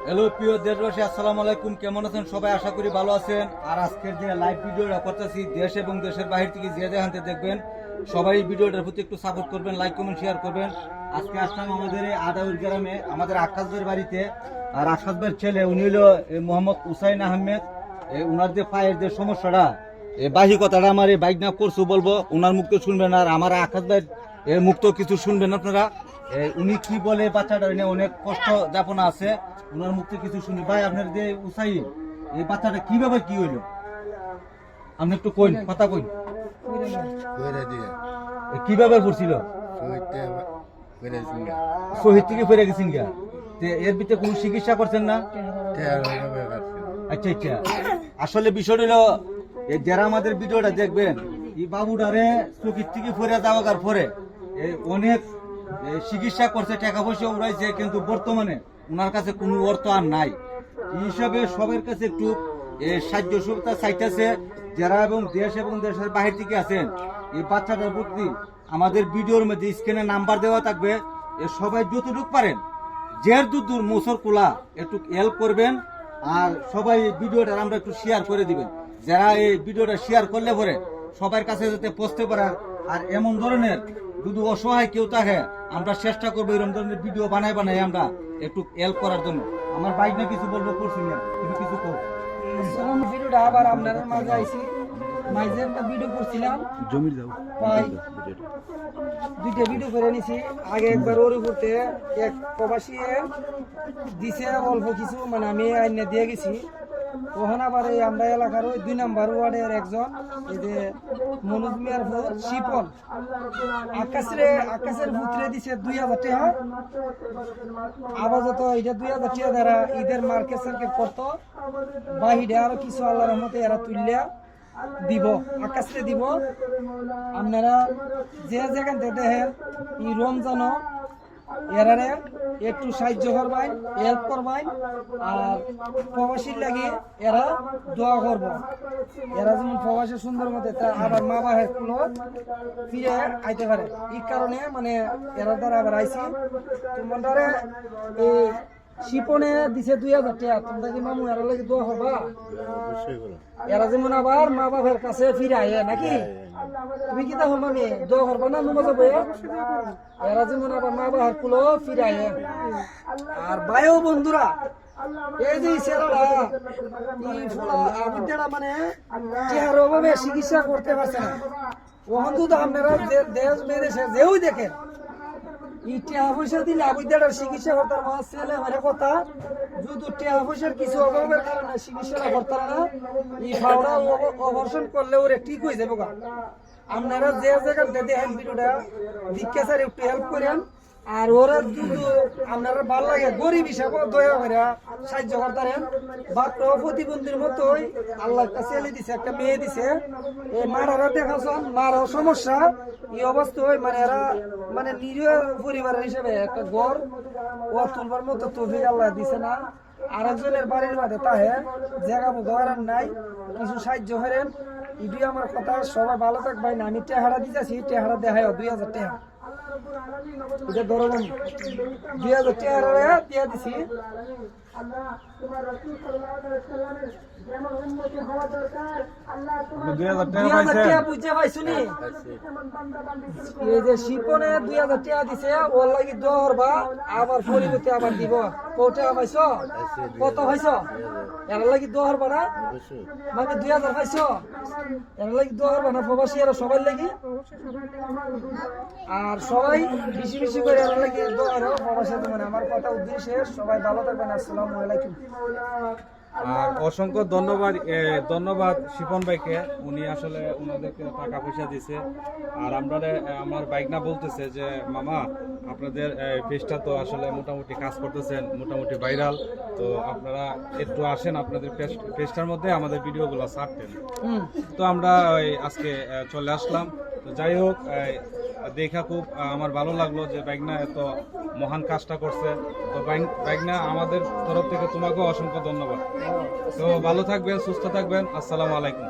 Hello প্রিয় দেশবাসী, আসসালামু আলাইকুম। কেমন আছেন সবাই? আশা করি ভালো আছেন। আর আজকের যে লাইভ ভিডিওটা করতেছি, দেশ এবং দেশের বাহির থেকে যে যেখানে দেখবেন সবাই ভিডিওটার প্রতি একটু সাপোর্ট করবেন, লাইক কমেন্ট শেয়ার করবেন। আজকে আসলাম আমাদের এই আদাউর গ্রামে, আমাদের আকাশ ভাইয়ের বাড়িতে। আর আকাশ ভাইয়ের ছেলে উনি হলো মোহাম্মদ হুসাইন আহমেদ। ওনার যে পায়ের যে সমস্যাটা, বাহি কথাটা আমার এই বাইক না করছু বলবো, ওনার মুক্ত শুনবেন। আর আমার আকাশ ভাইয়ের মুক্ত কিছু শুনবেন আপনারা। উনি কি বলে বাচ্চাটা নিয়ে অনেক কষ্ট যাপনা আছে, ওনার মুক্ত কিছু শুনি। ভাই আপনার যে উসাইন, এই বাচ্চাটা কিভাবে কি হইলো আপনি একটু কইন, কথা কইন। কিভাবে পড়ছিল? শহীদ থেকে ফিরে গেছেন গা? এর ভিতরে কোন চিকিৎসা করছেন না? আচ্ছা আচ্ছা, আসলে বিষয়টা হলো যারা আমাদের ভিডিওটা দেখবেন, এই বাবুটারে চোখের থেকে ফিরে যাওয়ার পরে অনেক চিকিৎসা করছে, টাকা পয়সা উড়াইছে, কিন্তু বর্তমানে ওনার কাছে কোনো অর্থ আর নাই। এই হিসাবে সবার কাছে একটু সাহায্য সুবিধা চাইতেছে যারা এবং দেশ এবং দেশের বাহির থেকে আছেন। এই বাচ্চাটার প্রতি আমাদের ভিডিওর মধ্যে স্ক্রিনে নাম্বার দেওয়া থাকবে, সবাই যতটুকু পারেন জের দূর মোসর কোলা একটু হেল্প করবেন। আর সবাই ভিডিওটা আমরা একটু শেয়ার করে দিবেন, যারা এই ভিডিওটা শেয়ার করলে পরে সবার কাছে যাতে পৌঁছতে পারে। আর এমন ধরনের যদি অসহায় কেউ থাকে, আমরা চেষ্টা করবো এরকম ধরনের ভিডিও বানাই আমরা একটু হেল্প করার জন্য। আমার বাইক না কিছু বলবো, করছি না, তুমি কিছু করো। ভিডিওটা আবার আপনাদের মাঝে আইছি, মাঝে একটা ভিডিও করছিলাম, জমির দাও দুইটা ভিডিও করে নিছি। আগে একবার ওর উপরতে এক প্রবাসী দিছে অল্প কিছু, মানে আমি আইনে দিয়ে গেছি। ওখানে আবার এই আমরা এলাকার ওই 2 নম্বর ওয়ার্ডের একজন, এই যে মনোজ মিয়ার শিপন আকাশের পুত্রে দিছে 2000 টাকা। আপাতত এটা 2000 টাকা দ্বারা ঈদের মার্কেট সার্কেট করতো, বাহিরে আরো কিছু আল্লাহর রহমতে এরা তুললিয়া দিব, আকাশে দিব। আপনারা যে যেখান থেকে দেখেন এই রমজানও এরারে একটু সাহায্য করবেন, হেল্প করবেন। আর প্রবাসীর লাগে এরা দোয়া করব, এরা যেমন প্রবাসী সুন্দর মতো আবার মা বাবার কোনো ফিরে আইতে পারে। এই কারণে মানে এরা দ্বারা আবার আইসি। তোমাদের এই শিপনে দিছে 2000 টাকা, তোমরা কি মামু এরা লাগে দোয়া করবা? এরা যেমন আবার মা বাবার কাছে ফিরে আয় নাকি? তুমি কি তাহলে মামি দোয়া করবা না? নুমা যাবো এরা যেমন আবার মা বাবার কুলো ফিরে আয়। আর ভাইও বন্ধুরা, এই যে ছেলেরা মানে চেহারা ভাবে চিকিৎসা করতে পারছে না, ওখান তো আপনারা দেশ বিদেশে যেও দেখেন টাকা পয়সা দিলে আবুদার চিকিৎসা করতার মা ছেলে মানে কথা। যদি টাকা পয়সার কিছু অভাবের কারণে চিকিৎসা করতার না, এই ফাওড়া অপারেশন করলে ওরে ঠিক হয়ে যাবো। আপনারা যে জায়গায় দেখেন ভিডিওটা দীক্ষা স্যার একটু হেল্প করেন। আর ওরা যদি আপনারা ভালো লাগে গরিব হিসাবে দয়া করে সাহায্য করতারেন। বা প্রতিবন্ধীর মতোই আল্লাহ একটা ছেলে দিছে, একটা মেয়ে দিছে, এই মারারা দেখাচ্ছেন, মারাও সমস্যা। এই অবস্থায় মানে এরা মানে নিরীহ পরিবারের হিসেবে একটা ঘর ও তুলবার মতো তৌফিক আল্লাহ দিছে না। আরেকজনের বাড়ির মাঝে তাহে জায়গা ঘর নাই, কিছু সাহায্য করেন। এটি আমার কথা। সবাই ভালো থাকবেন। আমি টেহারা দিতেছি, টেহারা দেখায় 2000 টাকা। এটা ধরো 2000 টাকা দিয়ে দিছি। এই যে শিপনে 2000 টাকা দিছে, ওর লাগি দরবা আবার পরিবর্তে আবার দিব। কত টাকা পাইছো? কত পাইছো? এর লাগি দরবা না মানে 2000 পাইছো? এর লাগি দরবা না প্রবাসী এরা সবাই লাগি। আর সবাই বেশি বেশি করে এর লাগি দরবা প্রবাসী। মানে আমার কথা উদ্দেশ্যে সবাই ভালো থাকবেন। আসসালামু আলাইকুম। আর অসংখ্য ধন্যবাদ শিপন ভাইকে, উনি আসলে ওনাদেরকে টাকা পয়সা দিছে। আর আমার বাইক না বলতেছে যে মামা আপনাদের পেজটা তো আসলে মোটামুটি কাজ করতেছেন, মোটামুটি ভাইরাল, তো আপনারা একটু আসেন, আপনাদের পেজটার মধ্যে আমাদের ভিডিওগুলো ছাড়তেন। তো আমরা আজকে চলে আসলাম। তো যাই হোক, দেখা খুব আমার ভালো লাগলো যে বাইকনা এত মহান কাজটা করছে। তো বাইকনা আমাদের তরফ থেকে তোমাকেও অসংখ্য ধন্যবাদ। তো ভালো থাকবেন, সুস্থ থাকবেন। আসসালামু আলাইকুম।